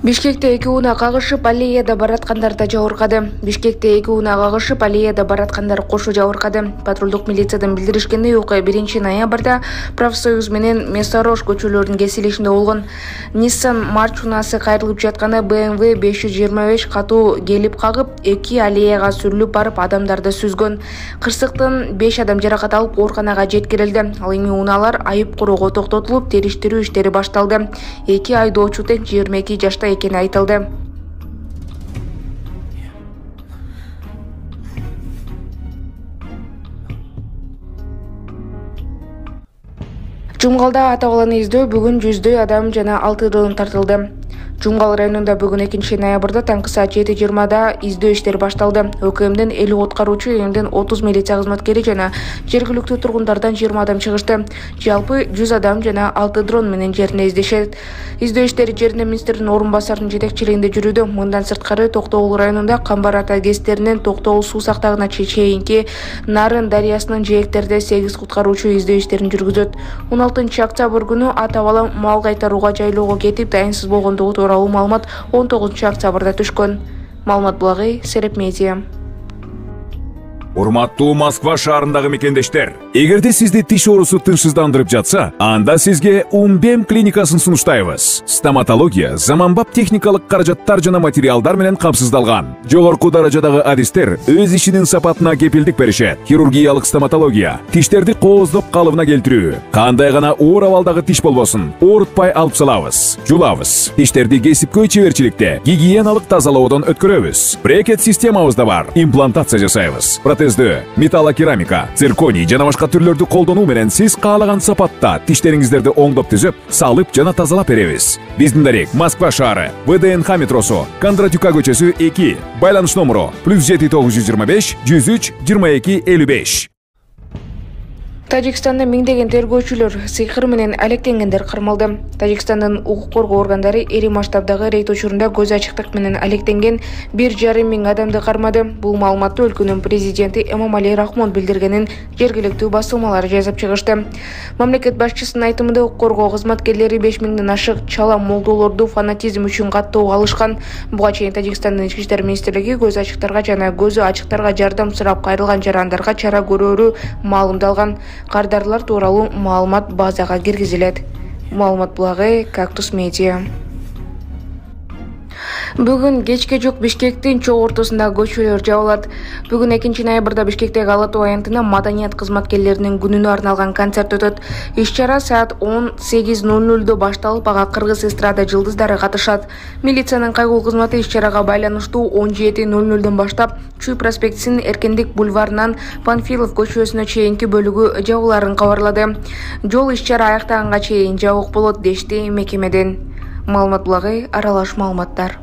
Бишкекте 2 унаа кагышып, аллеяда бараткандарда жабыркады. Бишкекте 2 унаа кагышып, аллеяда бараткандар кошу жабыркады. Патрулдук милициядан билдиришкендей, окуя 1 ноябрда Профсоюз менен Мессорош көчөлөрүнүн кесилишинде болгон. Nissan March унаасы кайрылып жатканда BMW 525 катуу келип кагып, 2 аллеяга сүрүлүп барып адамдарды сүзгөн. Кырсыктан 5 адам жаракат алып ооруканага жеткирилди. Ал эми унаалар айып куруого токтотулуп, териштирүү иштери башталды. 2 айдоочу тең 22 жашта экени айтылды. Жумгалда ата баланы издөө бүгүн 100 адам жана 6 дрон тартылды. Жумгал районунда бүгүн 2 ноябрда таңкы саат 7:20 издөө иштери башталды. ÖKMден 50 куткаруучу, ЭМден 30 милиция кызматкери жана жергиликтүү тургундардан 20 адам чыгышты. Жалпы 100 адам жана 6 дрон менен жерине издешет. Издөө иштери жеринде министрдин орун басарынын жетекчилигинде жүрүүдө. Мындан сырткары Токтогул районунда Камбар ата гестеринен Токтогул суу сактагына чейинки Нарын дарыясынын жээктерде 8 куткаруучу издөө иштерин жүргүзөт. 16 октябрь күнү ата бала мал кайтарууга жайлоого кетип дайынсыз болгондугу тууралуу маалымат 19 октябрда түшкөн. Маалымат булагы Сереп Медиа. Урматтуу Москва шаарындагы мекендештер, эгерде сизди тиш оорусу тынчсыздандырып жатса, анда сизге Умбем клиникасын сунуштайбыз. Стоматология заманбап техникалык каражаттар жана материалдар менен камсыздалган. Жогорку даражадагы адистер өз ишинин сапатына кепилдик беришет. Хирургиялык стоматология, тиштерди кооздоп калыбына келтирүү, кандай гана оор абалдагы тиш болбосун, оорутпай алып салабыз, жулабыз. Тиштерди кесипкөй чеберчиликте, гигиеналык тазалоодон өткөрөбүз. Брекет системабыз да бар, имплантация жасайбыз. Металлокерамика, цирконий жана башка түрлөрдү колдонуу менен сиз каалаган сапатта тиштериңиздерди оңдоп түзөп, салып жана тазалап беребиз. Биздин дарек Москва шаары, ВДНХ метросу, Кондратюка көчөсү 2, байланыш номеру +7 925 103 22 55. Тажикстанда миңдеген тергөөчүлөр сыйкыр менен алектенгендер кармалды. Тажикстандын укук коргоо органдары ири масштабдагы рейд учурунда көз ачыктык менен алектенген 1,5 миң адамды кармады. Бул маалыматты өлкөнүн президенти Эмомали Рахмон билдиргенин жергиликтүү басылмалар жазып чыгышты. Мамлекет башчысынын айтымында укук коргоо кызматкерлери 5 миңден ашык чала молдолорду фанатизм үчүн каттоого алышкан. Буга чейин Тажикстандын ички иштер министрлиги көз ачыктарга жана көзү ачыктарга жардам сурап кайрылган жарандарга чара көрөөрү маалымдалган. Кардарлар тууралуу маалымат базага киргизилет. Маалымат булагы Кактус Медиа. Бүгүн кечке жок Бишкектин чоо ортосунда көчөлөр жабылат. Бүгүн 2 ноябрда Бишкектеги Ала Тоо аянтында маданият кызматкерлеринин күнүнө арналган концерт өтөт. Иш-чара саат 18:00 башталып, ага кыргыз эстрада жылдыздары катышат. Милициянын кайгылуу кызматы иш-чарага байланыштуу 17:00 баштап Чүй проспектисинин Эркиндик бульварынан Панфилов көчөсүнө чейинки бөлүгү жабыларын кабарлады. Жол иш-чара аяктаганга чейин жабык болот дешти мекемеден. Маалымат булагы Аралаш маалыматтар.